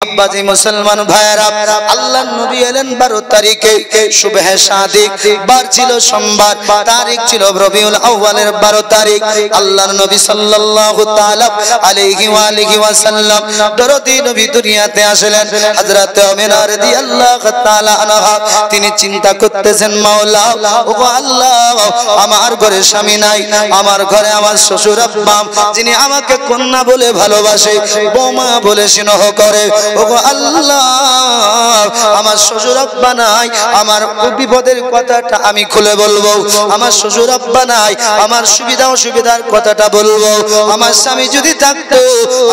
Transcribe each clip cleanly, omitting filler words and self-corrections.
আব্বাজি মুসলমান ভাইরা, আল্লাহর নবী এলেন 12 তারিখে, সুবহে সাদিক, বার ছিল সোমবার, তারিখ ছিল রবিউল আউয়ালের 12 তারিখ। আল্লাহর নবী সাল্লাল্লাহু তাআলা আলাইহি ওয়া আলিহি ওয়াসাল্লাম দরদি নবী দুনিয়াতে আসলেন। হযরত আমিনা রাদিয়াল্লাহু তাআলা আনহা তিনি চিন্তা করতেছেন, মাওলা ওগো আল্লাহ, আমার ঘরে স্বামী নাই, আমার ঘরে আমার শ্বশুর আব্বা যিনি আমাকে কন্যা বলে ভালোবাসে, বৌমা বলে স্নেহ করে, ওগো আল্লাহ আমার শ্বশুর আব্বা নাই, আমার বিপদের কথাটা আমি খুলে বলবো, আমার শ্বশুর আব্বা নাই, আমার সুবিধা অসুবিধার কথাটা বলবো, আমার স্বামী যদি থাকতো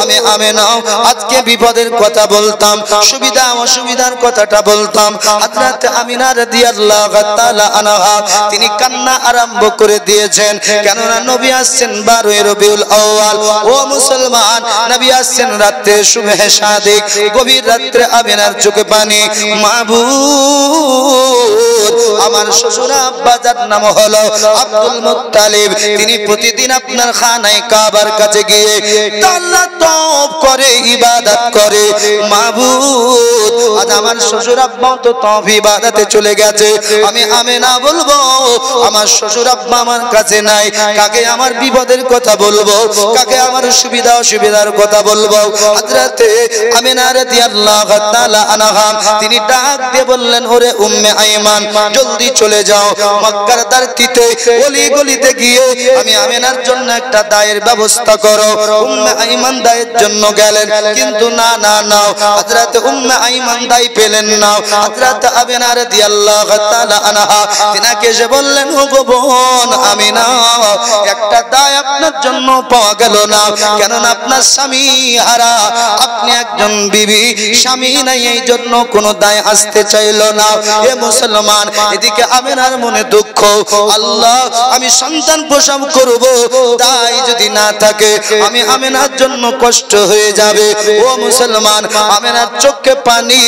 আমি আমিনা আজকে বিপদের কথা বলতাম, সুবিধা অসুবিধার কথাটা বলতাম। হযরত আমিনা রাদিয়াল্লাহু তাআলা আনহা তিনি কান্না আরম্ভ করে দিয়েছেন, কেননা নবী আসছেন 12 রবিউল আউয়াল। ও মুসলমান, নবী আসছেন রাতে সুবহে সাদিক, গভীর রাতে আমিনার চোখে পানি। মাবুদ, আমার শ্বশুর আব্বাজার নাম হলো আব্দুল মুত্তালিব, তিনি প্রতিদিন আপনার খানায় কাবার কাছে গিয়ে আল্লাহ তওব করে, ইবাদত করে। মাবুদ, আজ আমার শ্বশুর আব্বা তো তওব ইবাদতে চলে গেছে, আমি আমিনা বলবো আমার শ্বশুর আব্বা আমার কাছে নাই, কাকে আমার বিপদের কথা বলবো, কাকে আমার সুবিধা অসুবিধার কথা বলবো? হযরতে আমিনা রাদিয়াল্লাহু তাআলা আনহা তিনি ডাক দিয়ে বললেন, ওরে উম্মে আইমান, জলদি চলে যাও মক্কার দারতিতে গলি গলিতে গিয়ে আমি আমিনার জন্য একটা দায়ের ব্যবস্থা করো। উম্মে আইমান দায়ের জন্য গেলেন, কিন্তু না না না, হযরতে উম্মে আইমান দায় পেলেন না। হযরতে আমিনা রাদিয়াল্লাহু তাআলা আনহা তিনাকে এসে বললেন, ও গো বোন আমিনা, একটা দায় আপনার জন্য পাওয়া গেল না, কেননা আপনার স্বামী হারা, আপনি একজন বিবি, স্বামী নাই, এই জন্য কোনো দায় আসতে চাইল না। হে মুসলমান, এদিকে আমিনার মনে দুঃখ, আল্লাহ আমি সন্তান প্রসব করব, দায় যদি না থাকে আমি আমিনার জন্য কষ্ট হয়ে যাবে। ও মুসলমান, আমিনার চোখে পানি,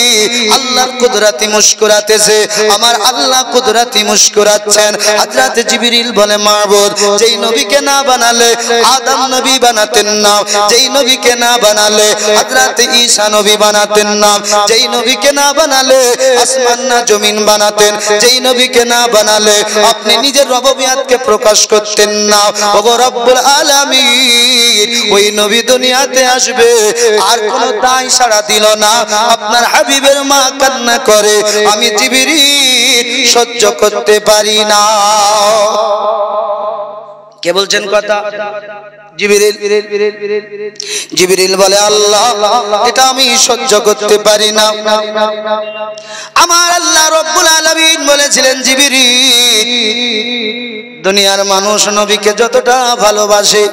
আল্লাহর কুদরতি মুস্কুরাতেছে, আমার আল্লাহ কুদরতি মুস্কুরাচ্ছেন। হযরত জিবরিল বলে, মাবুদ, যেই নবীকে না বানালে আদম নবী বানাতেন না, যেই নবীকে না বানালে হযরত ঈসা নবী বানাতেন না, যেই নবীকে না বানালে আসমান না জমিন বানাতেন, যেই নবীকে না বানালে আপনি নিজের রব্বিয়াতকে প্রকাশ করতেন না। ওগো রব্বুল আলামিন, ওই নবী দুনিয়াতে আসবে, আর কোনো দায় সাড়া দিল না, আপনার হাবিবের মা কান্না করে, আমি জিবরিল সহ্য করতে পারি না। কে বলছেন কথা? জিবরিল। জিবরিল বলে, আল্লাহ এটা আমি সহ্য করতে পারি না। আমার আল্লাহ রব্বুল আলামিন বলেছিলেন, জিবরিল, দুনিয়ার মানুষ নবীকে যতটা ভালোবাসে,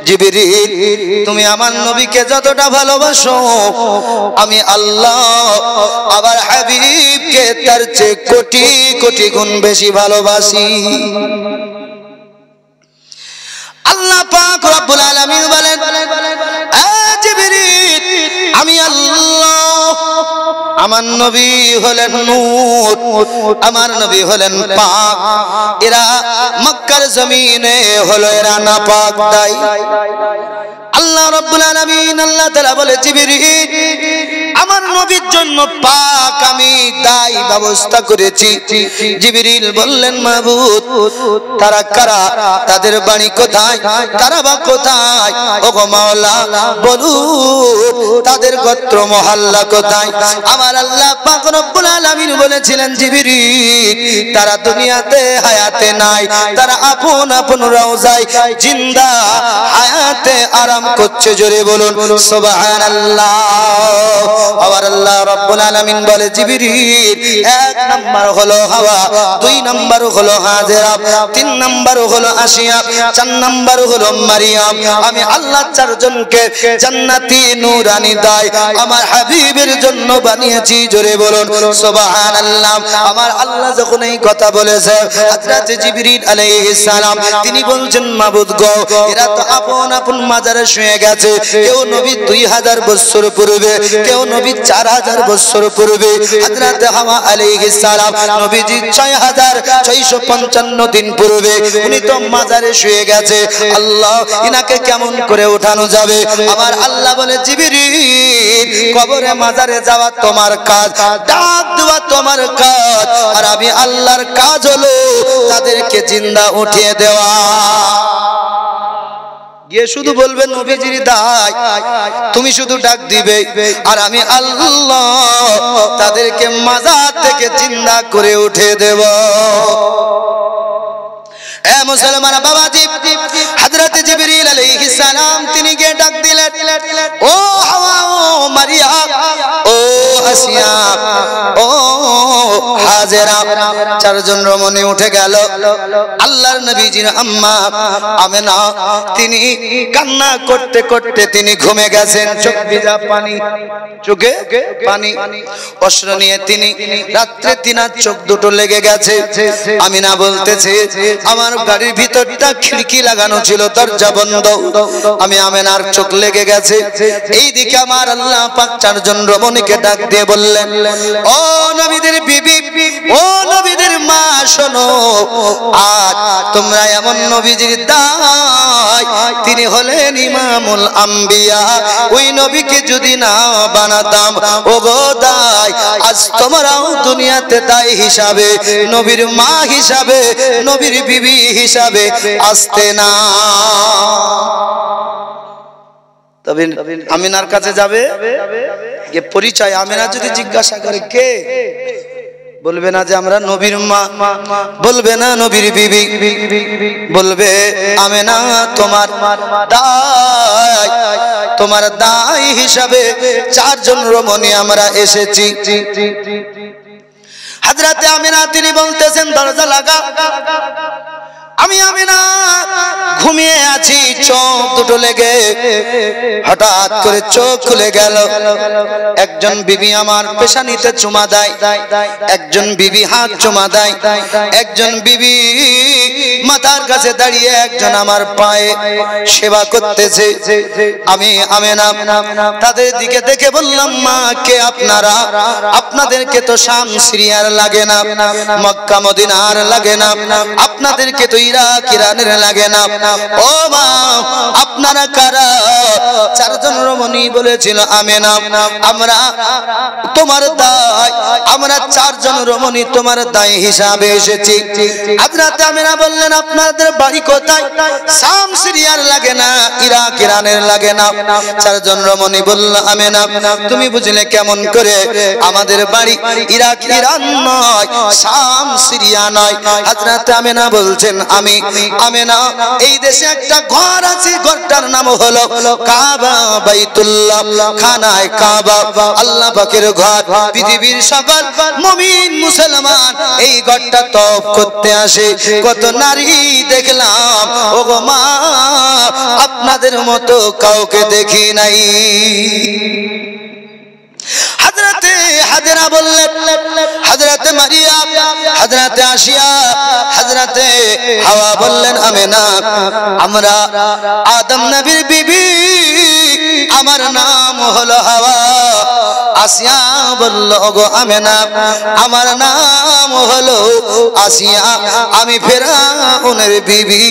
জিবরিল তুমি আমার নবীকে যতটা ভালোবাসো, আমি আল্লাহ আবার হাবিবকে তার চেয়ে কোটি কোটি গুণ বেশি ভালোবাসি। আল্লাহ পাক রব্বুল আলামিন বলেন, জিবরিল, আমি আল্লাহ, আমার নবী হলেন নূর, আমার নবী হলেন পাক, এরা মক্কার জমিনে হলো এরা নাপাক দাই। আল্লাহ রাব্বুল আলামিন আল্লাহ তাআলা বলে, জিবরিল, আমার নবীর জন্য পাক আমি দায় ব্যবস্থা করেছি। জিবরিল বললেন, মাবুদ, তারা কারা, তাদের বাড়ি কোথায়, তারা বা কোথায়? ওগো মাওলা, বলুন তাদের গোত্র মহল্লা কোথায়? আমার আল্লাহ পাক রব্বুল আলামিন বলেছিলেন, জিবরিল, তারা দুনিয়াতে হায়াতে নাই, তারা আপন আপন রওজায় জিন্দা হায়াতে আরাম করছে। জোরে বলুন সুবহানাল্লাহ। আবার আল্লাহ রাব্বুল আলামিন বলে, জিবরিল, এক নাম্বার হলো হাওয়া, দুই নাম্বার হলো হাজেরা, তিন নাম্বার হলো আসিয়া, চার নাম্বার হলো মারিয়াম। আমি আল্লাহ চারজনকে জান্নাতি নূরানি দায় আমার হাবিবের জন্য বানিয়েছি। জোরে বলুন সুবহানাল্লাহ। আমার আল্লাহ যখন এই কথা বলেছে, হযরত জিবরিল আলাইহিস সালাম তিনি বলছেন, মাবুদ গো, এরা তো আপন আপন মাজারে শুয়ে গেছে, কেউ নবী 2000 বছর পূর্বে, কেউ নবী 4000 বছর পূর্বে হযরত হাওয়া আলাইহিস সালাম নবীজি 6655 দিন পূর্বে উনি তো মাজারে শুয়ে গেছে। আল্লাহ ইনাকে কেমন করে উঠানো যাবে? আমার আল্লাহ বলে জিবরিল কবরে মাজারে যাওয়া তোমার কাজ, ডাক দেওয়া তোমার কাজ, আর আমি আল্লাহর কাজ হলো তাদেরকে জিন্দা উঠিয়ে দেওয়া। গিয়ে শুধু বলবে নবীজির দায়, তুমি শুধু ডাক দিবে আর আমি আল্লাহ তাদেরকে মাজার থেকে জিন্দা করে উঠে দেব। এ মুসলমান বাবাজি, হযরত জিবরিল আলাইহিস সালাম তিনি গিয়ে ডাক দিলেন, ও হাওয়া, ও মারিয়া, ও আসিয়া, ও হাজেরা। চারজন রমণী উঠে গেল। আল্লাহর নবীজির আম্মা আমেনা তিনি কান্না করতে করতে তিনি ঘুমে গেছেন। চোখ ভিজা পানি, চোখে পানি, অস্ত্র নিয়ে তিনি রাত্রে তিনার চোখ দুটো লেগে গেছে। আমিনা বলতেছে আমার গাড়ির ভিতরটা খিড়কি লাগানো ছিল, দরজা বন্ধ, আমি আমেনার চোখ লেগে গেছে। এইদিকে আমার আল্লাহ পাক চারজন রমণীকে ডাক দিয়ে বললেন, ও নবীদের বিবি, ও নবীদের মা, শোনো, আজ তোমরা এমন নবীজির দায়, তিনি হলেন ইমামুল আম্বিয়া, ওই নবীকে যদি না বানাতাম, ও গো দায়, আজ তোমরাও দুনিয়াতে দায় হিসাবে, নবীর মা হিসাবে, নবীর বিবি হিসাবে আসতে না। তবে আমিনার কাছে যাবে, যে পরিচয় আমিনা যদি জিজ্ঞাসা করে কে, বলবে না যে আমরা নবীর মা, বলবে না নবীর বিবি, বলবে আমিনা তোমার দায়, তোমার দায় হিসাবে চারজন রমণী আমরা এসেছি। হযরতে আমিনা তিনি বলতেছেন দরজা লাগা। আমি আমিনা ঘুমিয়ে আছি, চোখ দুটো লেগে হঠাৎ করে চোখ খুলে গেল। একজন বিবি আমার পেশানিতে চুমা দেয়, একজন বিবি হাত চুমা দেয়, একজন বিবি মাথার কাছে দাঁড়িয়ে একজন আমার পায়ে সেবা করতেছে। আমি আমিনা তাদের দিকে দেখে বললাম, মা কে আপনারা? আপনাদেরকে তো শাম সিরিয়ার লাগে না, মক্কা মদিনার লাগে না, আপনাদেরকে তো ইরাক ইরানের লাগে না, ও মা আপনারা কারা? চারজন রমণী বলেছিল আমিনা আমরা তোমার দায়, আমরা চারজন রমণী তোমার দায় হিসাবে এসেছি। হযরত আমিনা বললেন আপনাদের বাড়ি কোথায়? শাম সিরিয়ার লাগে না, ইরাক ইরানের লাগে না। চারজন রমণী বলল আমিনা তুমি বুঝলে কেমন করে? আমাদের বাড়ি ইরাক ইরান নয়, শাম সিরিয়া নয়। হযরত আমিনা বলছেন আমি আমিনা এই দেশে একটা ঘর আছে, ঘরটার নাম হলো কাবা, বাইতুল্লাহ, খানায় কাবা, আল্লাহ পাকের ঘর। পৃথিবীর সকল মুমিন মুসলমান এই ঘরটা তওয়াফ করতে আসে। কত নারী দেখলাম, ওগো মা আপনাদের মতো কাউকে দেখি নাই। হযরতে হাজরা বললেন, হযরতে মারিয়া, হযরতে আসিয়া, হযরতে হাওয়া বললেন আমিনা আমরা আদম নবীর বিবি, আমার নাম হলো হাওয়া। আসিয়া বলল ওগো আমিনা আমার নাম হলো আসিয়া, আমি ফেরাউনের বিবি।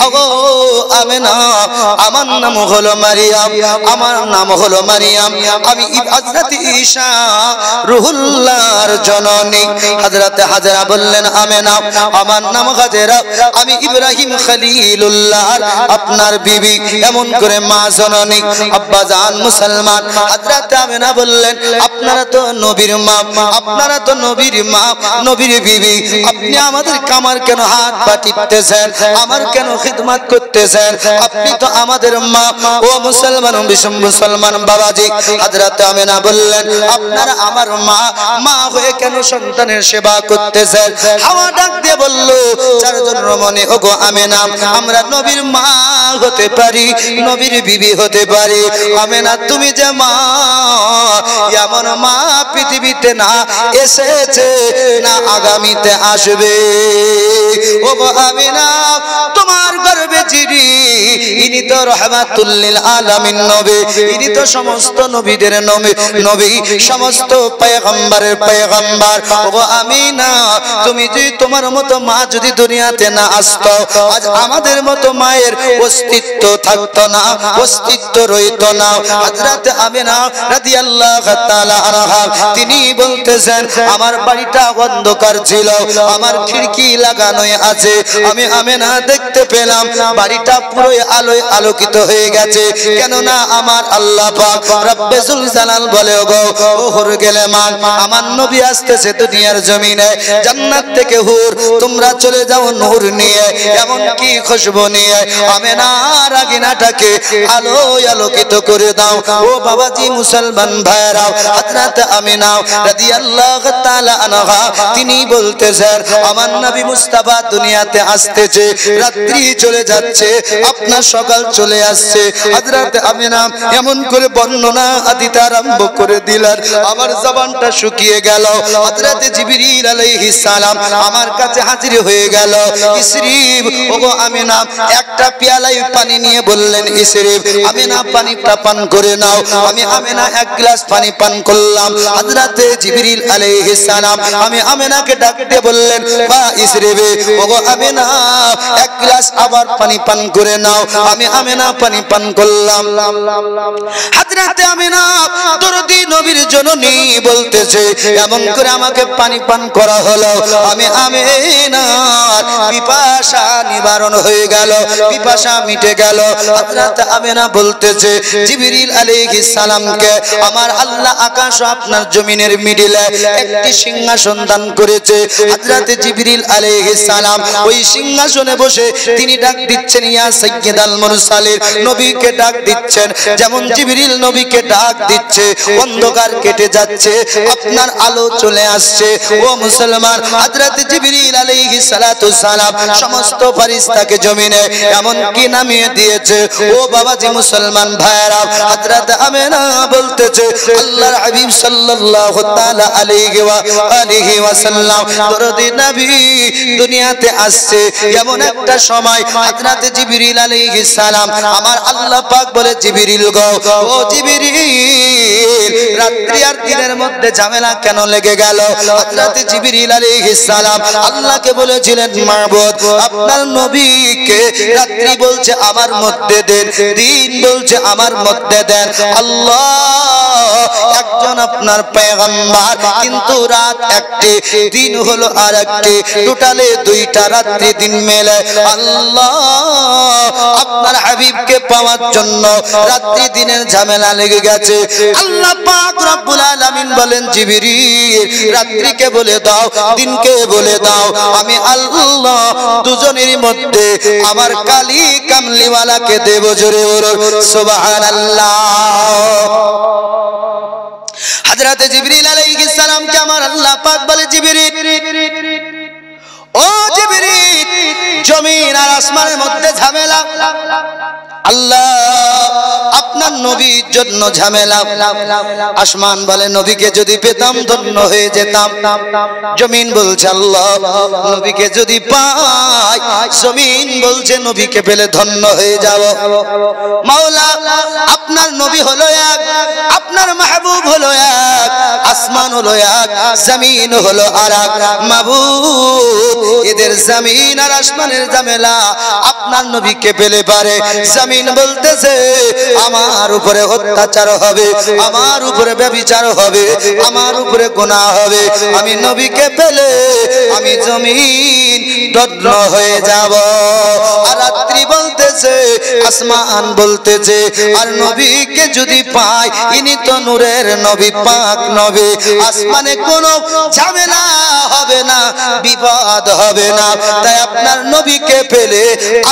ওগো আমিনা আমার নাম হলো মারিয়াম, আমার নাম হলো মারিয়াম, আমি হযরত ঈসা রুহুল্লাহর জননী। হযরত হাজরা বললেন আমিনা আমার নাম হাজরা, আমি ইব্রাহিম খলিলুল্লাহর আপনার বিবি। এমন করে মা জননী আব্বা জান মুসলমান। হযরত আমিনা বললেন আপনারা তো নবীর মা, আপনারা তো নবীর মা, নবীর বিবি, আপনি আমাদের কামার কেন হাত পা টিপতেছেন, আমার কেন খিদমত করতেছেন? আপনি তো আমাদের মা। ও মুসলমান, বিশ্বম মুসলমান বাবাজি, হযরত আমিনা বললেন আপনারা আমার মা, মা হয়ে কেন সন্তানের সেবা করতেছেন? হাওয়া ডাক দিয়ে বলল চারজন রমণী ওগো আমিনা আমরা নবীর মা হতে পারি, নবীর বিবি হতে পারি। আমিনা তুমি যে মা, ইয়া এমন মা পৃথিবীতে না এসেছে না আগামীতে আসবে। ও গো আমিনা, তোমার গর্ভে যিনি, ইনি তো রাহমাতুল লিল আলামিন নবী, ইনি তো সমস্ত নবীদের নবী, সমস্ত পয়গম্বরের পয়গম্বর। ও গো আমিনা, তুমি যদি তোমার মতো মা যদি দুনিয়াতে না আসতো, আজ আমাদের মতো মায়ের অস্তিত্ব থাকতো না, অস্তিত্ব রইতো না। হযরত আমিনা রাদিয়াল্লাহু তাআলা আনহা তিনি বলতেছেন, আমার বাড়িটা অন্ধকার ছিল, আমার খিড়কি লাগানোই আছে, আমি আমিনা দেখতে পেলাম বাড়িটা পুরো আলোয় আলোকিত হয়ে গেছে। কেননা আমার আল্লাহ পাক রব্বে যুল জালাল বলে, ওগো ও হুর গেলে মান, আমার নবী আসতেছে দুনিয়ার জমিনে, জান্নাত থেকে হুর তোমরা চলে যাও নূর নিয়ে, এমন কি খুশবু নিয়ে আমিনার আগিনাটাকে আলোয় আলোকিত করে দাও। ও বাবাজি মুসলমান ভাইরা, হযরত আমিনা রাদিয়াল্লাহু তাআলা আনহা তিনি বলতেছেন, আমার নবী মুস্তাফা দুনিয়াতে আসতেছে, রাত্রি চলে যাচ্ছে, আপনার সকাল চলে আসছে। হযরত আমিনা এমন করে বর্ণনা দিতে আরম্ভ করে দিলেন, আমার জবানটা শুকিয়ে গেল। হযরত জিবরিল আলাইহিস সালাম আমার কাছে হাজির হয়ে গেল। ইসরিফ, ওগো আমিনা, একটা পেয়ালায় পানি নিয়ে বললেন, ইসরিফ আমিনা পানিটা পান করে নাও। আমি আমিনা এক গ্লাস পানি পান করলাম। হযরত জিবরিল আলাইহিস সালাম আমি আমিনাকে ডাক দিয়ে বললেন, বা ইসরিফ, ওগো আমিনা এক গ্লাস আবার পানি পান করে নাও। আমি আমিনা পানি পান করলাম। হযরত আমিনা দরদি নবীর জননী বলতেছে, এমন করে আমাকে পানি পান করা হলো, আমি আমিনার পিপাসা নিবারণ হয়ে গেল, পিপাসা মিটে গেল। হযরত আমিনা বলতেছে, জিবরিল আলাইহিস সালামকে আমার আল্লাহ আকাশ ও আপনার জমিনের মিডিলে একটি সিংহাসন দান করেছে। হযরত জিবরিল আলাইহিস সালাম ওই সিংহাসনে বসে তিনি ডাক দিচ্ছেন, ইয়া সাইয়্যিদাল মুরসালিন, নবীকে ডাক দিচ্ছেন। যেমন জিবরিল নবীকে ডাক দিচ্ছে, অন্ধকার কেটে যাচ্ছে, আপনার আলো চলে আসছে। ও মুসলমান, হযরত জিবরিল আলাইহিস সালাতু সালাম সমস্ত ফেরেশতাকে জমিনে এমন কি নামিয়ে দিয়েছে। ও বাবাজি মুসলমান ভাইরা, হযরত আমিনা বলতেছে, আল্লাহর হাবিব সাল্লাল্লাহু তাআলা আলাইহি ওয়া আলিহি ওয়াসাল্লাম দরদি নবী দুনিয়াতে আসছে, এমন একটা সময় হযরত জিবরিল আলাইহিস সালাম আমার আল্লাহ পাক বলে, জিবরিল গো, ও জিবরিল, রাত্রি আর দিনের মধ্যে ঝামেলা কেন লেগে গেল? হযরত জিবরিল আলাইহিস সালাম আল্লাহকে বলেছিলেন, মাবুদ আপনার নবীকে রাত্রি বলছে আমার মধ্যে দেন, দিন বলছে আমার মধ্যে দেন। আল্লাহ একজন আপনার পয়গম্বর, কিন্তু রাত একটি, দিন হলো আরেকটি, টোটালে দুইটা রাত্রি দিন মেলে। আল্লাহ আপনার হাবিবকে পাওয়ার জন্য রাত্রি দিনের ঝামেলা লেগে গেছে। আল্লাহ পাক রব্বুল আলামিন বলেন, জিবরিল রাত্রিকে বলে দাও, দিনকে বলে দাও, আমি আল্লাহ দুজনের মধ্যে আমার কালি কামলিওয়ালাকে দেব। জোরে বলুন সুবহানাল্লাহ। হযরত জিবরিল আলাইহিস সালাম কে আমার আল্লাহ পাক বলে, জিবরিল, ও জিবরিল, জমিন আর আসমানের মধ্যে ঝামেলা, আল্লাহ আপনার নবীর জন্য ঝামেলা। আসমান বলে, নবীকে যদি পেতাম ধন্য হয়ে যেতাম। জমিন বলছে, আল্লাহ নবীকে যদি পাই, জমিন বলছে নবীকে পেলে ধন্য হয়ে যাব। মাওলা আপনার নবী হলো এক, আপনার মাহবুব হলো এক, আসমান হলো এক, জমিন হলো আরেক। মাবুদ এদের জমিন আর আসমানের ঝামেলা আপনার নবীকে পেলে পারে। জমিন বলতেছে আমার উপরে অত্যাচার হবে, আমার উপরে ব্যভিচার হবে, আমার উপরে গুনাহ হবে, আমি নবীকে পেলে আমি জমিন দগ্ধ হয়ে যাব। আর রাত্রি বলতেছে, আসমান বলতেছে, আর নবীকে যদি পাই, ইনি তো নূরের নবী, পাক নবী, আসমানে কোনো ঝামেলা হবে না, বিপদ হবে না। তাই আপনার নবীকে পেলে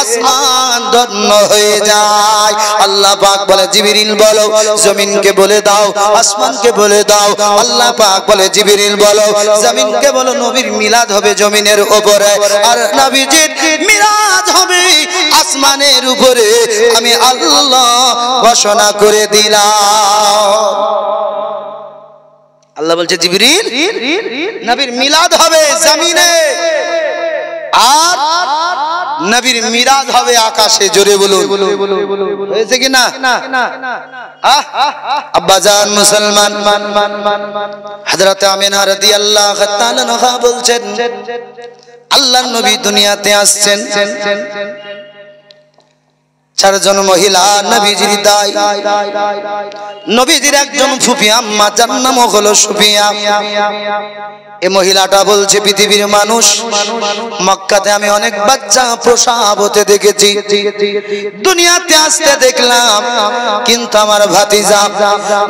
আসমান ধন্য হয়ে যায়। আল্লাহ পাক বলে, জিবরিল বলো, জমিনকে বলে দাও, আসমানকে বলে দাও। আল্লাহ পাক বলে, জিবরিল বলো, জমিনকে বলো, নবীর মিলাদ হবে জমিনের উপরে, আর নবীজির মিলাদ হবে আসমানের উপরে। আমি আল্লাহ ঘোষণা করে দিলাম। আল্লাহ বলছে জিবরিল নবীর মিলাদ হবে জমিনে আর নবীর মিরাজ হবে আকাশে। জোরে বলুন হয়েছে কি না? আব্বাজান মুসলমান হযরত আমিনা রাদিয়াল্লাহু তাআলা আনহা বলছেন আল্লাহর নবী দুনিয়াতে আসছেন, চারজন মহিলা নবীজির দায়। নবীজির একজন ফুফি আম্মা যার নাম হলো সুফিয়া। এই মহিলাটা বলছে পৃথিবীর মানুষ, মক্কাতে আমি অনেক বাচ্চা প্রসব হতে দেখেছি, দুনিয়াতে আসতে দেখলাম, কিন্তু আমার ভাতিজা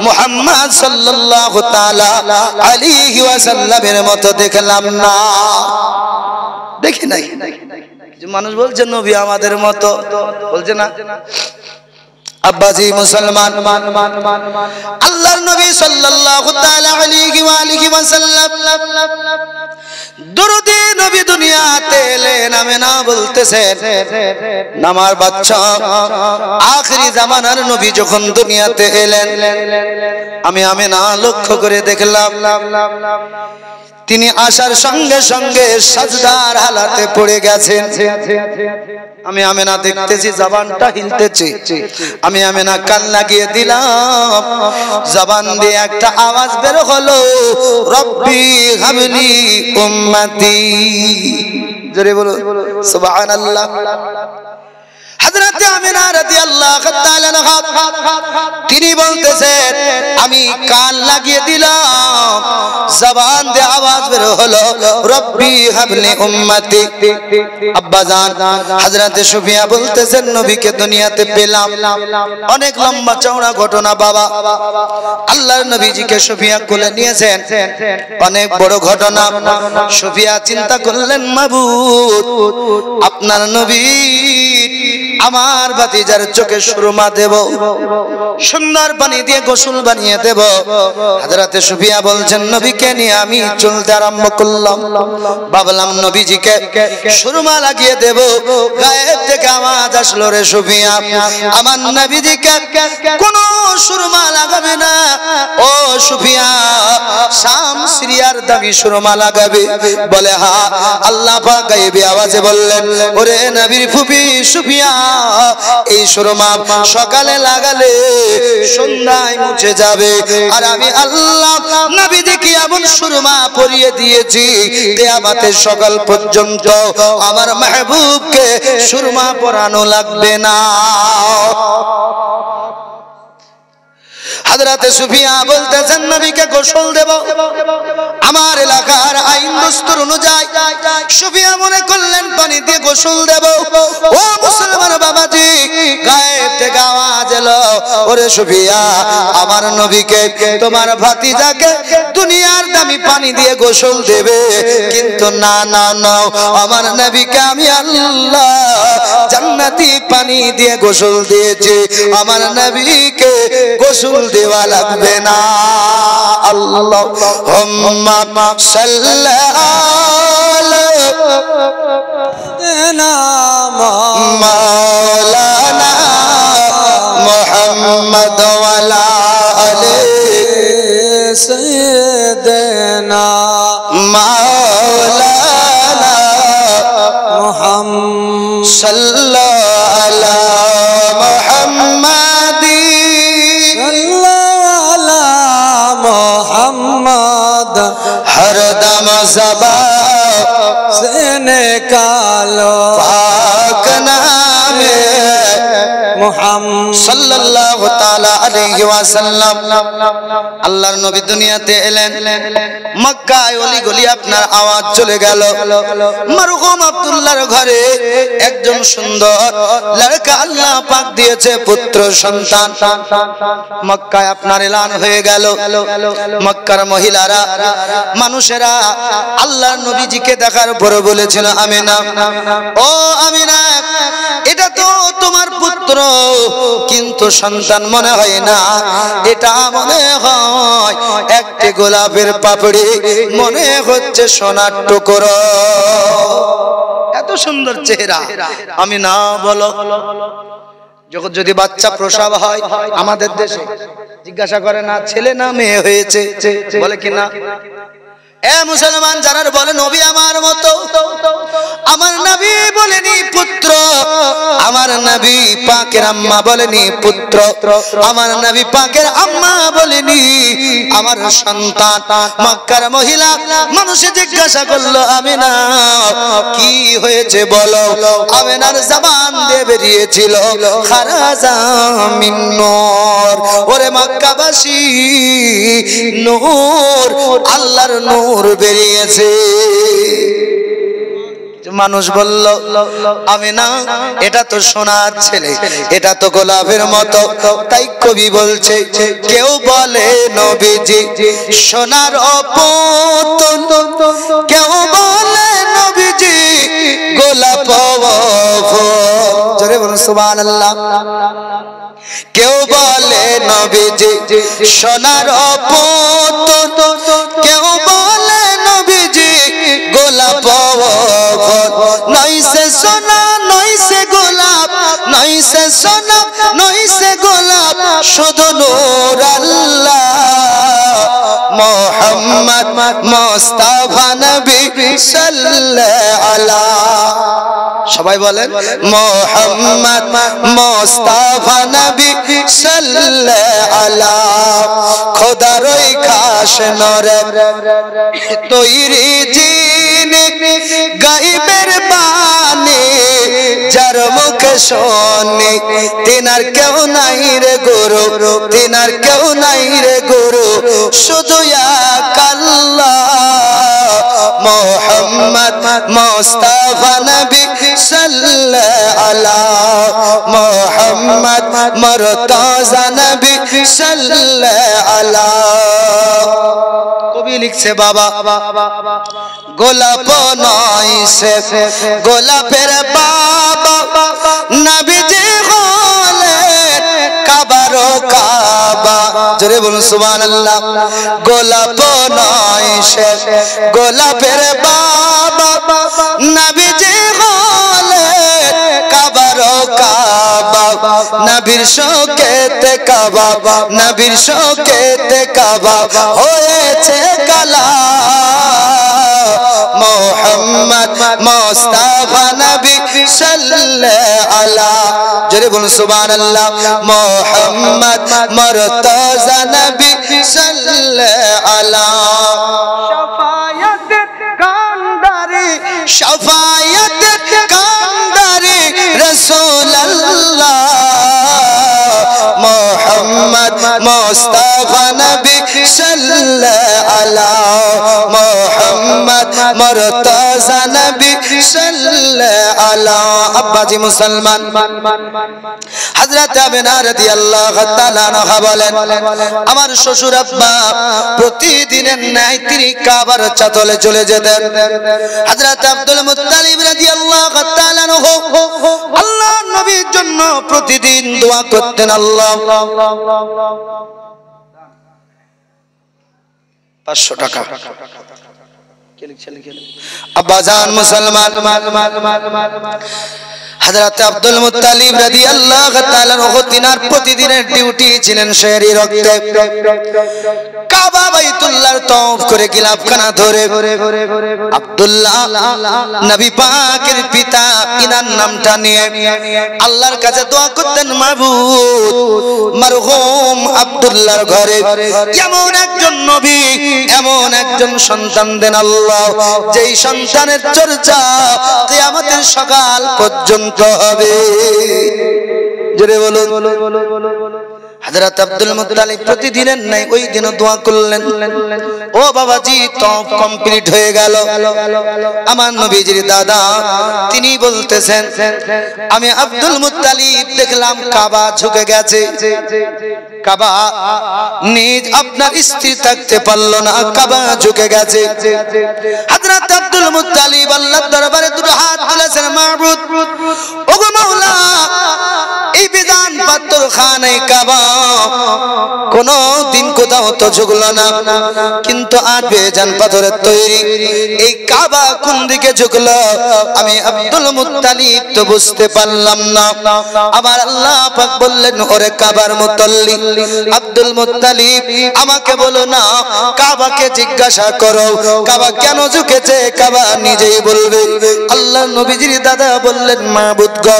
মুহাম্মদ সাল্লাল্লাহু তাআলা আলাইহি ওয়াসাল্লামের মতো দেখলাম না। দেখি নাই। মানুষ বলছে নবী আমাদের মতো, বলছে না? আব্বাজি মুসলমান, আল্লাহর নবী সাল্লাল্লাহু তাআলা আলাইহি ওয়া আলিহি ওয়াসাল্লাম দরুদে নবী দুনিয়াতে এলেন। আমিনা বলতেছেন আমার বাচ্চা আখেরি জামানার নবী যখন দুনিয়াতে এলেন, আমি আমিনা লক্ষ্য করে দেখলাম তিনি আসার সঙ্গে সঙ্গে সাজদার হালাতে পড়ে গেছেন। আমি আমিনা দেখতেছি জবানটা হিলতেছে। আমি আমিনা কান লাগিয়ে দিলাম, জবান দিয়ে একটা আওয়াজ বের হলো, রব্বি হাবলি উম্মতি। জোরে বলো সুবহানাল্লাহ। হযরত আমিনা রাদিয়াল্লাহু তাআলা আনহা তিনি বলতেছেন আমি কান লাগিয়ে দিলাম, জবান দিয়ে আওয়াজ বের হলো, রব্বি হাবলি উম্মতি। আব্বাজান হযরত সুফিয়া বলতেছেন নবীকে দুনিয়াতে পেলাম, অনেক লম্বা চওড়া ঘটনা বাবা। আল্লাহর নবীজিকে সুফিয়া কোলে নিয়েছেন, অনেক বড় ঘটনা। সুফিয়া চিন্তা করলেন মাবুদ আপনার নবী আমার ভাতিজার চোখে সুরমা দেব, সুন্দর পানি দিয়ে গোসল বানিয়ে দেব। হযরত সুফিয়া বলছেন নবীকে নিয়ে আমি চলতে আরম্ভ করলাম, ভাবলাম নবীজিকে সুরমা লাগিয়ে দেব। গায়েব থেকে আওয়াজ আসলো, রে সুফিয়া আমার নবীজিকে কোনো সুরমা লাগাবে না। ও সুফিয়া শাম সিরিয়ার দামি সুরমা লাগাবে? বলে হ্যাঁ। আল্লাহ পাক গায়েবী আওয়াজে বললেন, ওরে নবীর ফুফি সুফিয়া এই সুরমা সকালে লাগালে সন্ধ্যায় মুছে যাবে, আর আমি আল্লাহ নবীজিকে এমন সুরমা পরিয়ে দিয়েছি কিয়ামতের সকাল পর্যন্ত আমার মাহবুবকে সুরমা পরানো লাগবে না। হযরত সুফিয়া বলতেছেন নবীকে গোসল দেব, আমার এলাকার আইন দস্তুর অনুযায়ী সুফিয়া মনে করলেন পানি দিয়ে গোসল দেব। ও মুসলমান বাবাজি, গায়েব থেকে আওয়াজ এলো, ওরে সুফিয়া আমার নবীকে তোমার ভাতিজাকে দুনিয়ার দামি পানি দিয়ে গোসল দেবে, কিন্তু না না না, আমার নবীকে আমি আল্লাহ জান্নাতি পানি দিয়ে গোসল দিয়েছি, আমার নবীকে গোসল দেওয়া লাগবে না। আল্লাহুম্মা সাল্লি আলা মাওলানা মুহাম্মদ ওয়া আলা আলি সাইয়্যিদিনা মাওলানা মুহাম্মদ সাল্লাল্লাহু আলা মুহাম্মাদি मोहम्मद हरदम ज़बा से निकालो पाक नामे मुहम्मद सल्लल्लाहु ताला अलैहि वसल्लम। আল্লাহর নবী দুনিয়াতে এলেন, মক্কায় অলি গলি আপনার আওয়াজ চলে গেল। মরহুম আব্দুল্লাহর ঘরে একজন সুন্দর লড়কা আল্লাহ পাক দিয়েছে, পুত্র সন্তান। মক্কায় আপনার এলান হয়ে গেল। মক্কার মহিলারা মানুষেরা আল্লাহর নবীজিকে দেখার পরে বলেছিল, আমিনা ও আমিনা এটা তো তোমার পুত্র, কিন্তু সন্তান মনে হয় না, এটা মনে হয় একটি গোলাপের পাপড়ি, মনে হচ্ছে সোনার টুকরো। এত সুন্দর চেহারা। আমি না বলো, যখন যদি বাচ্চা প্রসব হয় আমাদের দেশে জিজ্ঞাসা করে না ছেলে না মেয়ে হয়েছে, বলে কি না? এ মুসলমান যারা বলে নবী আমার মতো, আমার নবী বলেনি পুত্র, আমার নবী পাকের আম্মা বলেনি পুত্র, আমার নবী পাকের আম্মা বলেনি আমার সন্তান। মক্কার মহিলা মানুষে জিজ্ঞাসা করলো আমিনা কি হয়েছে বলো, আমিনার জবান দিয়ে বেরিয়েছিল খারাজা মিন নূর। ওরে মক্কাবাসী, নূর, আল্লাহর নূর বেরিয়েছে। মানুষ বলল আমিনা এটা তো সোনার ছেলে, এটা তো গোলাপের মতো। তাই কবি বলছে কেউ বলে নবীজি সোনার পুতুল, কেউ বলে নবীজি গোলাপ ফুল। জোরে বলুন সুবহানাল্লাহ। কেউ বলে নবীজি সোনার পুতুল, কেউ বলে নবীজি গোলাপ ফুল। নই সে সোনা নই সে গোলাপ, নই সে সোনা নই সে গোলাপ, শুধু নূর আল্লাহ মোহাম্মদ মুস্তাফা নবী সাল্লাল্লাহু আলাইহি। সবাই বলেন মোহাম্মদ মুস্তাফা নবী সাল্লাল্লাহু আলাইহি। খোদার ওই খাস নরে তৈরি জিনে গায়বের বাণী, যার মুখে শুনি তিনার কেউ নাই রে গুরু, তিনার কেউ নাই রে গুরু, শুধু এক আল্লাহ মোহাম্মদ মুস্তাফা নবী সাল্লাল্লাহু আলাইহি। মোহাম্মদ মুর্তজা নবী সাল্লাল্লাহু আলাইহি। কবি লিখছে বাবা গোলাপ নয় সে গোলাপের বাবা, নবীজি হলেন কাবার কাবা। জোরে বলুন সুবহানাল্লাহ। গোলাপ নয় সে গোলাপের বাবা, নবীজি হলেন কাবার কাবা। নবীর শোকেতে কাবা, নবীর শোকেতে কাবা হয়েছে কালা মোহাম্মদ মুস্তাফা নবী সাল্লাল্লাহু আলাইহি। জোরে বলুন সুবহানাল্লাহ। মোহাম্মদ মুর্তজা নবী সাল্লাল্লাহু আলাইহি। শাফায়াতের কান্ডারি, শাফায়াতের কান্ডারি রাসূলুল্লাহ মোহাম্মদ মুস্তাফা নবী সাল্লাল্লাহু আলাইহি। মোহাম্মদ মুর্তজা নবী সাল্লাল্লাহু আলাইহি। আব্বাজি মুসলমান হযরত আমিনা রাদিয়াল্লাহু তাআলা আনহা বলেন আমার শ্বশুর আব্বা প্রতিদিনের ন্যায় তিনি কাবার চাতলে চলে যেতেন। হযরত আব্দুল মুত্তালিব রাদিয়াল্লাহু তাআলা আনহু আল্লাহর নবীর জন্য প্রতিদিন দোয়া করতেন। আল্লাহ 500 টাকা আব্বাজান মুসলমান হযরত আব্দুল মুত্তালিব রাদিয়াল্লাহু তাআলা আনহু তিনার প্রতিদিনের ডিউটি ছিলেন শহরি রক্তে কাবা বাইতুল্লাহর তওয়াফ করে গিলাফখানা ধরে আব্দুল্লাহ নবী পাকের পিতা ইনার নামটা নিয়ে আল্লাহর কাছে দোয়া করতেন মাবুদ মরহুম আব্দুল্লাহর ঘরে এমন একজন নবী এমন একজন সন্তান দেন আল্লাহ যেই সন্তানের চর্চা কিয়ামতের সকাল পর্যন্ত হবে। জোরে বলুন। হযরত আব্দুল মুত্তালিব প্রতিদিনের নাই ওই দিন দোয়া করলেন। ও বাবাজি তওয়াফ কমপ্লিট হয়ে গেল। আমার নবীজির দাদা তিনি বলতেছেন আমি আব্দুল মুত্তালিব দেখলাম কাবা ঝুঁকে গেছে। কাবা নিজ আপনার স্ত্রী থাকতে পারলো না, কাবা ঝুঁকে গেছে। হযরত আব্দুল মুত্তালিব আল্লাহর দরবারে দুটো হাত তুলেছেন মাবুদ ওগো মাওলা এই বেজান পাথর খানায় কাবা কোনো দিন কোথাও তো ঝুঁকলো না, কিন্তু আজ বেজান পাথরের তৈরি এই কাবা কোন দিকে ঝুঁকলো আমি আব্দুল মুত্তালিব তো বুঝতে পারলাম না। আমার আল্লাহ পাক বললেন, ওরে কাবার মুতাল্লি আব্দুল মুত্তালিব, আমাকে বলো না, কাবাকে জিজ্ঞাসা করো কাবা কেন ঝুঁকেছে, কাবা নিজেই বলবে। আল্লাহ নবীজির দাদা বললেন, মাবুদ গো,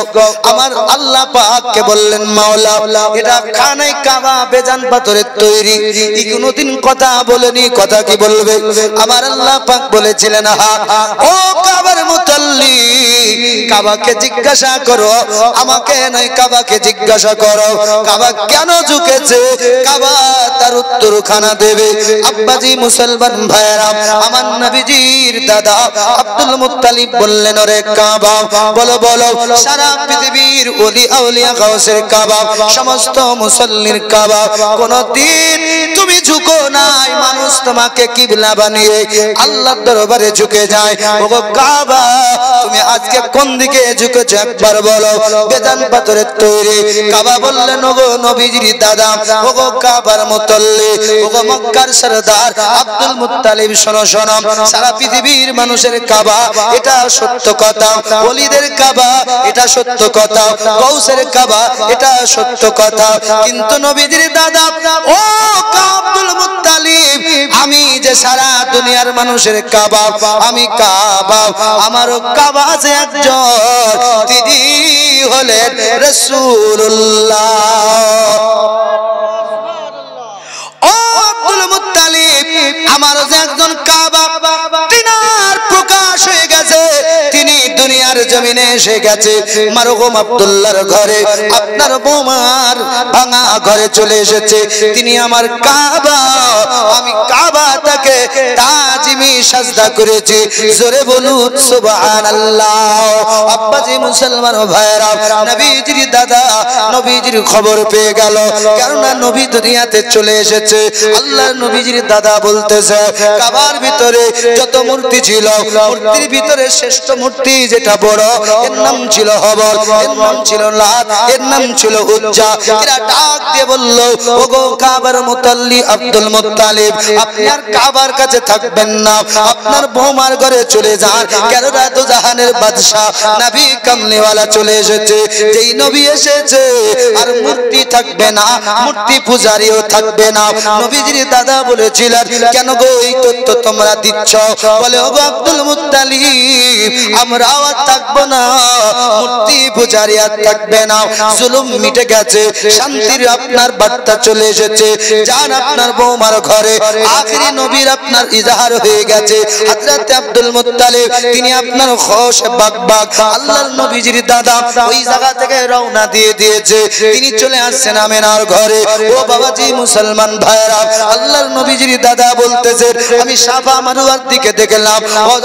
আমার আল্লাহ পাককে বললেন, মাওলা এটা খানায় কাবা বেজান পাথরের তৈরি, এই কোনদিন কথা বলেনি, কথা কি বলবে? আমার আল্লাহ পাক বলেছিলেন, হা ও কাবার মুতাল্লি, কাবাকে জিজ্ঞাসা করো, আমাকে নয়, কাবাকে জিজ্ঞাসা করো কাবা কেন ঝুঁকেছে, কাবা তার উত্তর খানা দেবে। আব্বাজি মুসলমান ভাইরা, আমার নবীজির দাদা আব্দুল মুত্তালিব বললেন, ওরে কাবা বলো বলো, সারা পৃথিবীর ওলি আউলিয়া গাউসের কাবা, সমস্ত মুসল্লির কাবা, কোনদিন তুমি ঝুঁকো নাই, মানুষ তোমাকে কিবলা বানিয়ে আল্লাহর দরবারে ঝুঁকে যায়। ওগো কাবা, তুমি আজকে কোন দিকে ঝুঁকেছো একবার বলো। বেজান পাথরের তৈরি কাবা বললেন, ওগো নবীজির দাদা, ওগো কাবার মুতাল্লি, ওগো মক্কার সরদার আব্দুল মুত্তালিব, শোনো শোনো, সারা পৃথিবীর মানুষের কাবা এটা সত্য কথা, ওলিদের কাবা এটা সত্য কথা, গাউসের কাবা এটা সত্য কথা, কিন্তু নবীজির দাদা ও আব্দুল মুত্তালিব, আমি যে সারা দুনিয়ার মানুষের কাবা, আমি কাবা, আমার কাবা যে একজন, তিনি হলেন রাসূলুল্লাহ। ও আব্দুল মুত্তালিব, আমার যে একজন কাবা, তিনার প্রকাশ হয়ে গেছে, তিনি দুনিয়ার জমিনে এসে গেছে। মারহুম আব্দুল্লাহর ঘরে আপনার বৌমার ভাঙা ঘরে চলে এসেছে, তিনি আমার কাবা, আমি কাবা তাকে তাজিমি সাজদা করেছি, জোরে বলুন সুবহানাল্লাহ। আব্বাজি মুসলমান ভাইরা, নবীজির দাদা নবীজির খবর পেয়ে গেল, কারণ নবী দুনিয়াতে চলে এসেছে। আল্লাহর নবীজির দাদা বলতেছে, কাবার ভিতরে যত মূর্তি ছিল, মূর্তির ভিতরে শ্রেষ্ঠ মূর্তি যেটা বড়, এর নাম ছিল হবল, এর নাম ছিল লাত, এর নাম ছিল উজ্জা। এরা ডাক দিয়ে বলল, ওগো কাবার মুতাল্লি আব্দুল মুত্তালিব, আপনি আর কাবার কাছে থাকবেন না, আপনার বৌমার ঘরে চলে যান, কেননা দু জাহানের বাদশা নবী কামলিওয়ালা চলে এসেছে। যেই নবী এসেছে আর মূর্তি থাকবে না, মূর্তি পূজারীও থাকবে না। নবীজির দাদা বলেছিলেন, কেন গো এই তথ্য তোমরা দিচ্ছ? বলে, ওগো আব্দুল মুত্তালিব, আমরাও আর থাকবো না, মূর্তি পূজারী আর থাকবে না, জুলুম মিটে গেছে, শান্তির আপনার বার্তা চলে এসেছে, যান আপনার বৌমার ঘরে। আখেরি নবীর আপনার ইজাহার হয়ে গেছে। হযরত আব্দুল মুত্তালিব তিনি আপনার খোশ বাগবাগ, আল্লাহর নবীজির দাদা ওই জায়গা থেকে রওনা দিয়ে দিয়েছে, তিনি চলে আসছেন আমেনার ঘরে। ও বাবাজি মুসলমান ভাইরা, আল্লাহর নবীজির দাদা বলতেছে, আমি সাফা মারওয়ার দিকে দেখলাম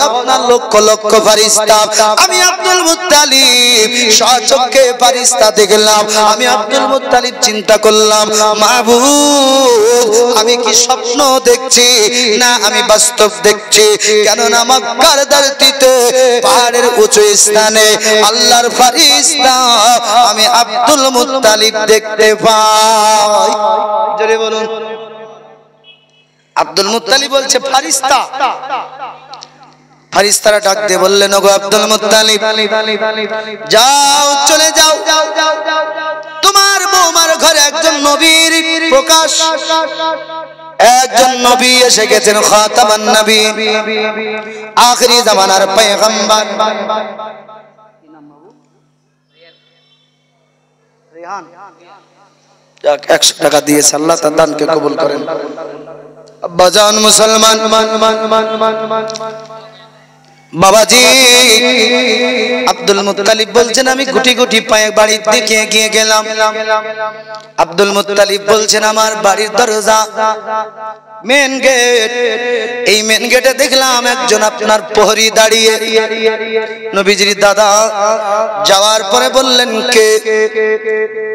আপনার লক্ষ লক্ষ ফেরেশতা, আমি আব্দুল মুত্তালিব সচক্ষে ফেরেশতা দেখলাম। আমি আব্দুল মুত্তালিব চিন্তা করলাম, মাবুদ আমি কি স্বপ্ন দেখছি না আমি বাস্তব দেখছি? কেননা মক্কার ধরতিতে পাহাড়ের উঁচু স্থানে আল্লাহর ফেরেশতা আমি আব্দুল মুত্তালিব দেখতে পাই। জোরে বলুন। আব্দুল মুত্তালিব বলছে ফেরেশতা। ফেরেশতারা ডাক দিয়ে বললেন, ওগো আব্দুল মুত্তালিব, যাও চলে যাও, তোমার বৌমার ঘরে একজন নবীর প্রকাশ, একজন নবী এসে গেছেন, খাতামান নবী, আখেরি জামানার পয়গম্বর। যাক 100 টাকা দিয়েছে, আল্লাহ তার দানকে কবুল করেন। আব্বাজান মুসলমান বাবাজি, আব্দুল মুত্তালিব বলছেন, আমি গুটি গুটি পায়ে বাড়ির দিকে এগিয়ে গেলাম। আব্দুল মুত্তালিব বলছেন, আমার বাড়ির দরজা মেন গেট, এই মেন গেটে দেখলাম একজন আপনার প্রহরী দাঁড়িয়ে। নবীজির দাদা যাওয়ার পরে বললেন, কে?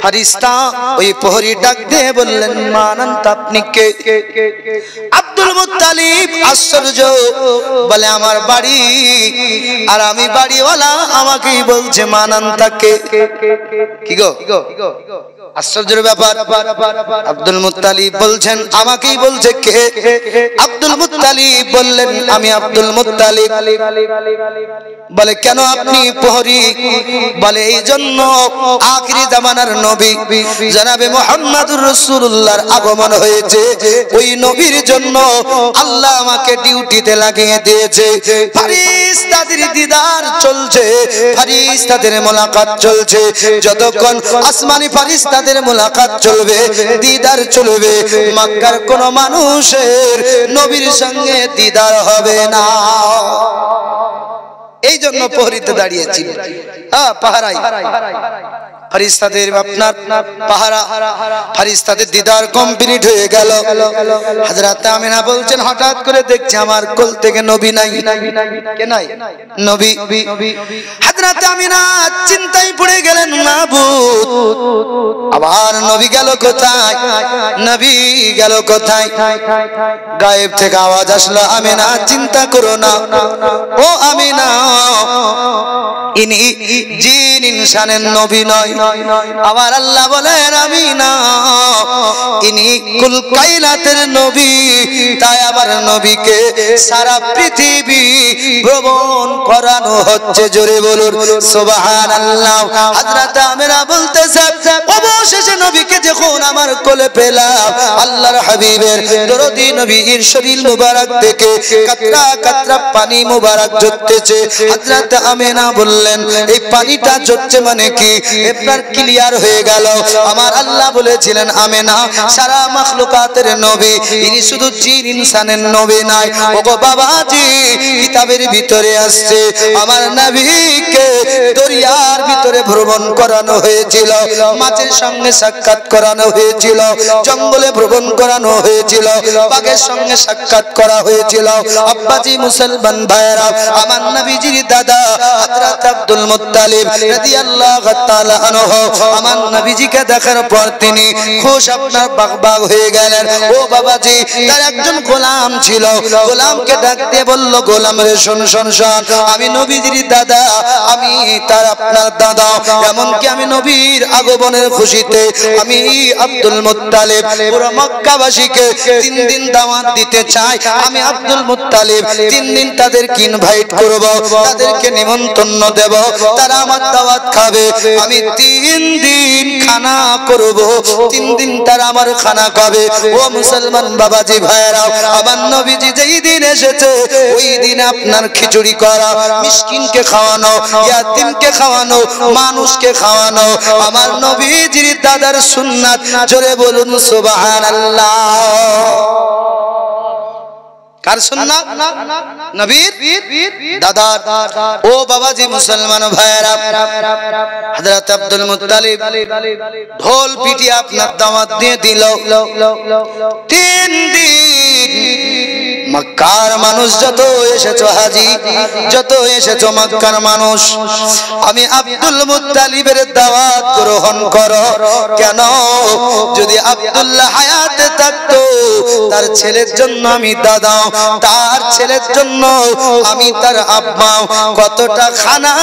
ফেরেশতা ওই প্রহরী ডাক দিয়ে বললেন মান আনতা, আপনি কে? আব্দুল মুত্তালিব আশ্চর্য, বলে আমার বাড়ি, আর আমি বাড়িওয়ালা, আমাকেই বলছে মান আনতা কে? কি গো আশ্চর্যের ব্যাপার। আব্দুল মুত্তালিব বলছেন আমাকেই বলছে কে? আব্দুল মুত্তালিব বললেন আমি আব্দুল মুত্তালিব। বলে কেন আপনি প্রহরী? বলে এই জন্য আখিরি জামানার নবী জনাবে মুহাম্মদুর রাসূলুল্লাহর আগমন হয়েছে, ওই নবীর জন্য আল্লাহ আমাকে ডিউটিতে লাগিয়ে দিয়েছে। ফেরেশতাদের দিদার চলছে, ফেরেশতাদের মুলাকাত চলছে, যতক্ষণ আসমানি ফেরেশতাদের মুলাকাত চলবে, দিদার চলবে, মক্কার কোন মানুষের নবীর সঙ্গে দিদার হবে না। এই জন্য প্রহরীতে দাঁড়িয়েছিল, পাহারাই ফেরেশতাদের আপনার পাহারা। ফেরেশতাদের দিদার কমপ্লিট হয়ে গেল। হযরত আমিনা বলছেন হঠাৎ করে দেখছি আমার কোল থেকে নবী নাই। কে নাই? নবী। হযরত আমিনা চিন্তায় পড়ে গেলেন, মাবুদ আবার নবী গেল কোথায়? নবী গেল কোথায়? গায়েব থেকে আওয়াজ আসলো, আমিনা চিন্তা করো না, ও আমিনা ইনি জিন ইনসানের নবী নয়। আবার আল্লাহ বলেন আমিনা ইনি কুল কায়নাতের নবী। তাই আবার নবীকে সারা পৃথিবী ভ্রমণ করানো হচ্ছে। জোরে বলুন সুবহানাল্লাহ। হযরত আমিনা বলতেছে অবশেষে নবীকে যখন আমার কোলে পেলাম, আল্লাহর হাবিবের দরদি নবীর শরীর মুবারক থেকে কাতরা কাতরা পানি মুবারক ঝরতেছে। হযরত আমিনা বললেন এই পানিটা ঝরছে মানে কি? আপনার ক্লিয়ার হয়ে গেল। আমার আল্লাহ বলেছিলেন আমিনা সারা মাখলুকাতের নবী, ইনি শুধু জিন ইনসানের নবী নয়। ওগো বাবাজি, কিতাবের ভিতরে আসছে আমার নবীকে দরিয়ার ভিতরে ভ্রমণ করানো হয়েছিল, মাছের সঙ্গে সাক্ষাৎ করানো হয়েছিল, জঙ্গলে ভ্রমণ করানো হয়েছিল, বাঘের সঙ্গে সাক্ষাৎ করা হয়েছিল। আব্বাজি মুসলমান ভাইরা, আমার নবীজির দাদা হযরত আব্দুল মুত্তালিব রাদিয়াল্লাহু তাআলা আনহু আমার নবীজিকে দেখার পর তিনি খুশ, আপনার বাগবাগ হয়ে গেলেন। ও বাবাজি, তার একজন গোলাম ছিল, গোলামকে ডাক দিয়ে বলল, গোলাম রে শোন শোন শোন, আমি নবীজির দাদা, আমি তার আপনার দাদা, এমনকি আমি নবীর আগমনের খুশিতে আমি আব্দুল মুত্তালিব পুরো মক্কাবাসীকে 3 দিন দাওয়াত দিতে চাই। আমি আব্দুল মুত্তালিব 3 দিন তাদেরকে ইনভাইট করব, তাদেরকে নিমন্ত্রণ দেব, তারা আমার দাওয়াত খাবে। আমি 3 দিন খানা করব, 3 দিন তারা আমার খানা খাবে। ও মুসলমান বাবাজি ভাইরা, আমার নবীজি যেই দিন এসেছে ওই দিন আপনার খিচুড়ি করা, মিসকিনকে খাওয়ানো, ইয়াতিমকে খাওয়ানো, মানুষকে খাওয়ানো আমার নবীজির দাদার সুন্নাত। জোরে বলুন সুবহানাল্লাহ। কার সুন্নাত? নবীর দাদার। ও বাবাজি মুসলমান ভাইরা, হযরত আব্দুল মুত্তালিব ঢোল পিটিয়ে আপনার দাওয়াত দিয়ে দিল। 3 দিন মক্কার মানুষ যত এসেছো হাজী, যত এসেছো মক্কার মানুষ, আমি আব্দুল মুত্তালিবের দাওয়াত গ্রহণ করো। কেন? যদি আব্দুল্লাহ হায়াতে থাকতো তার ছেলের জন্য আমি দাদা, তার ছেলের জন্য আমি তার আব্বা, কতটা খানা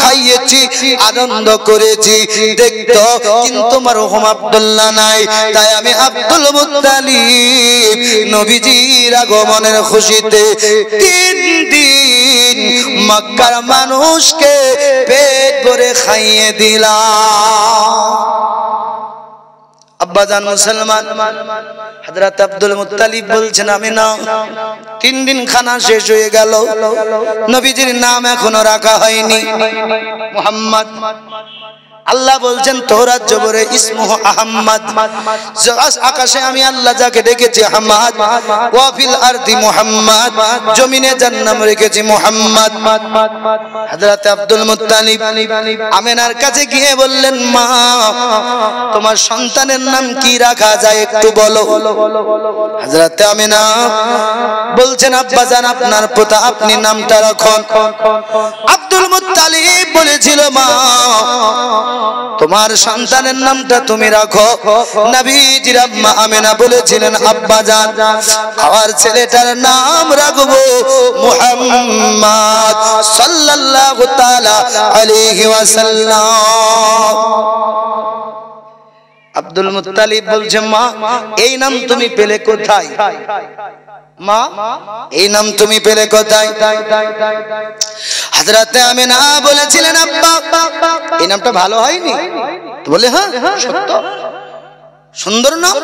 খাইয়েছি, আনন্দ করেছি দেখতো, কিন্তু মরহুম আব্দুল্লাহ নাই। তাই আমি আব্দুল মুত্তালিব নবীজির আগমনের খুশিতে 3 দিন মক্কার মানুষকে পেট ভরে খাইয়ে দিলাম। আব্বাজান মুসলমান, হযরত আব্দুল মুত্তালিব বলছেন আমি না, 3 দিন খানা শেষ হয়ে গেল, নবীজির নাম এখনো রাখা হয়নি মুহাম্মদ। আল্লাহ বলছেন তওরাত জবরে ইসমুহু আহমদ, আকাশে আমি আল্লাহ যাকে ডেকেছি আহমদ, ওয়া ফিল আরদি মুহাম্মদ, জমিনে যার নাম রেখেছি মুহাম্মদ। হযরত আব্দুল মুত্তালিব আমিনার কাছে গিয়ে বললেন, মা তোমার সন্তানের নাম কি রাখা যায় একটু বলো। হযরত আমিনা বলছেন, আব্বা জান আপনার পোতা, আপনি নামটা রাখুন। আব্দুল মুত্তালিব বলেছিল, মা তোমার সন্তানের নামটা তুমি রাখো। নবীজির আম্মা আমেনা বলেছিলেন আব্বাজান আমার ছেলেটার নাম রাখবো মুহাম্মদ সাল্লাল্লাহু তাআলা আলাইহি ওয়াসাল্লাম। আব্দুল মুত্তালিব বলছে মা এই নাম তুমি পেলে কোথায়? মা এই নাম তুমি পেলে কোথায়? হযরতে আমিনা বলেছিলেন আব্বা এই নামটা ভালো হয়নি? বলে হ্যাঁ সত্য, সুন্দর নাম।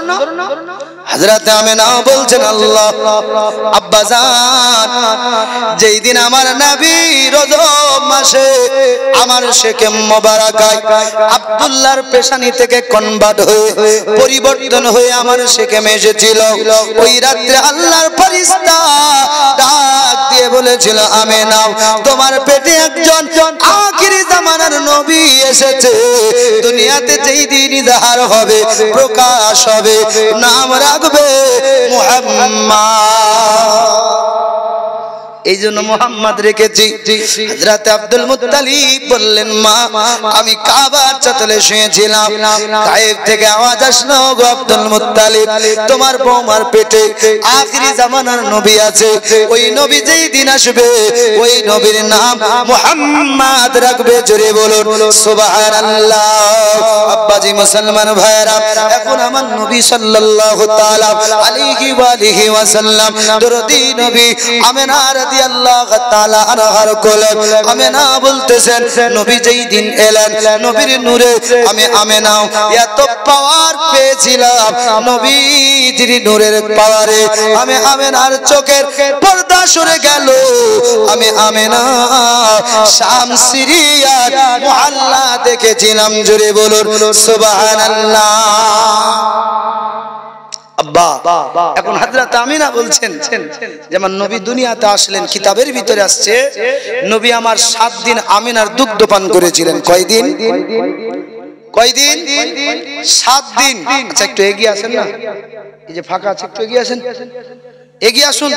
হযরতে আমিনা বলছেন আল্লাহ আব্বাজান যেই দিন আমার নবী রজব মাসে আমার শেকে মোবারকায় আব্দুল্লাহর পেশানি থেকে কনভার্ট হয়ে পরিবর্তন হয়ে আমার শেকে এসেছিল, ওই রাত্রে আল্লাহর ফেরেশতা ডাক দিয়ে বলেছিল আমিনা তোমার পেটে একজন আখিরি জামানার নবী এসেছে, দুনিয়াতে যেই দিন ইজহার হবে প্রকাশ হবে নাম রাখবে মুহাম্মদ। এই জন্য মুহাম্মদ রেখেছি। হযরত আব্দুল মুত্তালিব বললেন মা আমি কাবার চাতলে শুয়েছিলাম, গায়েব থেকে আওয়াজ আসলো গো আব্দুল মুত্তালিব তোমার বৌমার পেটে আখিরি জামানার নবী আছে, ওই নবী যেই দিন আসবে ওই নবীর নাম মুহাম্মদ রাখবে। জোরে বলুন সুবহানাল্লাহ। আব্বাজি মুসলমান ভাইরা এখন আমার নবী সাল্লাল্লাহু তাআলা আলাইহি ওয়া আলিহি ওয়াসাল্লাম দরদি নবী আমিনা রাদিয়াল্লাহু তাআলা আনহার কোলে আমিনা বলতেছেন নবী যেই দিন এলেন নবীর নূরে আমি আমিনা এত পাওয়ার পেয়েছিলাম, নবীজির নূরের পাওয়ারে আমি আমিনার চোখের পর্দা সরে গেল। আমি আমিনা শাম সিরিয়ার মুহাল্লা দেখেছিলাম। জোরে বলুন সুবহানাল্লাহ। আব্বা এখন হযরত আমিনা বলছেন যেমন নবী দুনিয়াতে আসলেন কিতাবের ভিতরে আসছে নবী আমার 7 দিন আমিনার দুগ্ধ পান করেছিলেন। কয়দিন? কয়দিন? 7 দিন। আচ্ছা একটু এগিয়ে আসেন না, এই যে ফাঁকা আছে একটু এগিয়ে আসেন, এগিয়ে আসুন।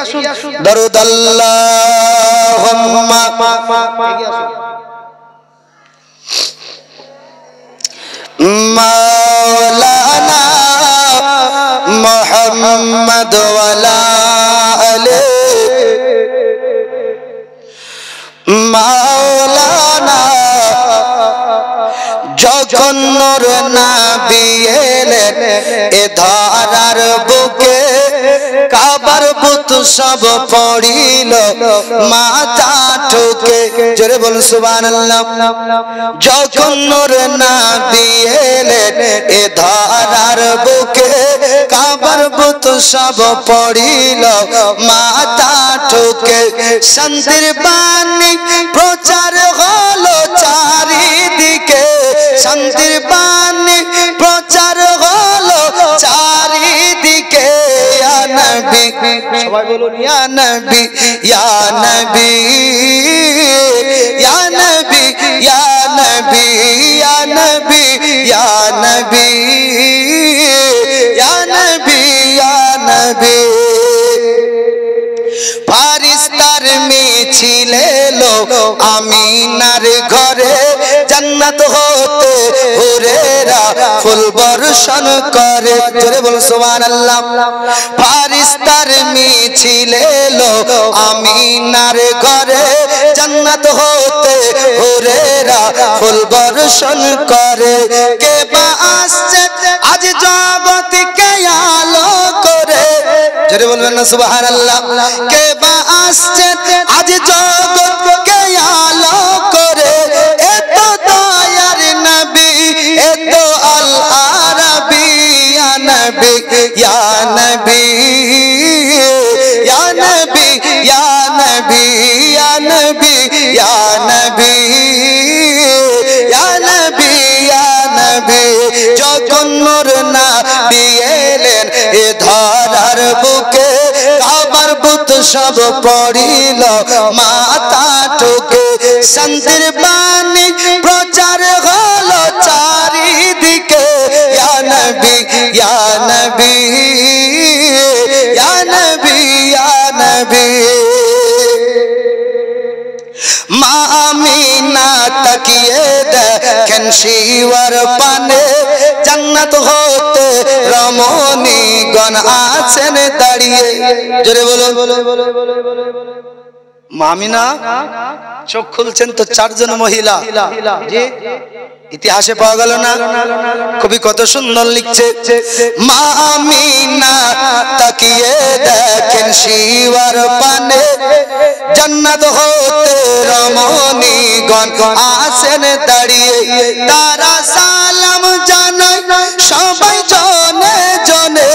দরুদ আল্লাহুম্মা এগিয়ে আসুন। মাওলানা মুহাম্মদ ওয়ালা আলে মাওলানা যখন নূর নবী এলেন এ ধরার বুকে কাবার বুত সব পড়িল মাথা ঠুকে। জোরে বলুন সুবহানাল্লাহ। যখন নূর নবী এলেন এ ধরার বুকে কাবার বুত সব পড়িল মাথা ঠুকে। শান্তির বাণী প্রচার হলো চারিদিকে, শান্তির বাণী প্রচার হলো চারিদিকে। ইয়া নবী সবাই বলুন ইয়া নবী ইয়া নবী ইয়া নবী ইয়া নবী ইয়া নবী ইয়া নবী ইয়া নবী ইয়া নবী। ফারিস্তার মিছিল এলো আমিনার ঘরে, জান্নাত হতে হুরেরা ফুল বর্ষণ করে। জোরে বল সুবহানাল্লাহ। ফারিস্তার মিছিল এলো আমিনার ঘরে, জান্নাত হতে হুরেরা ফুল বর্ষণ করে। কে বা আসছে আজ জগৎকে আলো করে। জোরে বলবেন না সুবহানাল্লাহ। কে বা আসছে আজ জগৎকে আলো করে, এত দয়ার নবী এত আল আরবী। ইয়া নবী ইয়া নবী ইয়া নবী ইয়া নবী ইয়া নবী ইয়া নবী ইয়া নবী ইয়া নবী। যখন নূর নবী এলেন এ ধরার বুকে কাবার বুত সব পড়িল মাথা ঠুকে। শান্তির বাণী প্রচার হলো চারিদিকে। ইয়া নবী ইয়া নবী ইয়া নবী ইয়া নবী। মা আমিনা তাকিয়ে দেখেন শিওয়ার পানে জান্নাত হতে রমণীগণ আছেন দাঁড়িয়ে। জোরে বলুন। মামিনা চোখ খুলছেন তো চারজন মহিলা, জি ইতিহাসে পাওয়া গেল না? কবি কত সুন্দর লিখছে, মামিনা তাকিয়ে দেখেন শিওয়ার পানে জান্নাত হতে রমণীগণ আছেন দাঁড়িয়ে। তারা সালাম জানায় সবাই জনে জনে,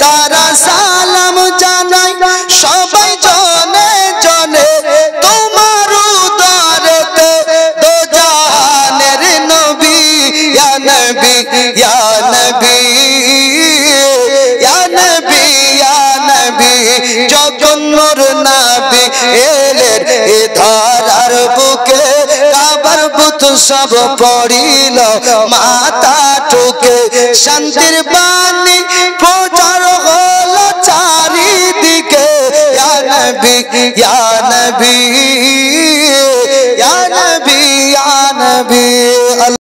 তারা সালাম জানায় সবাই জনে জনে, তোমার উদরেতে দো জাহানের নবী, ইয়া নবী ইয়া নবী ইয়া নবী ইয়া নবী। যখন নূর নবী এলেন এ ধরার বুকে, কাবার বুত সব পড়িল মাথা ঠুকে। শান্তির বাণী প্রচার হলো চারিদিকে, ইয়া নবী ইয়া নবী ইয়া নবী ইয়া নবী।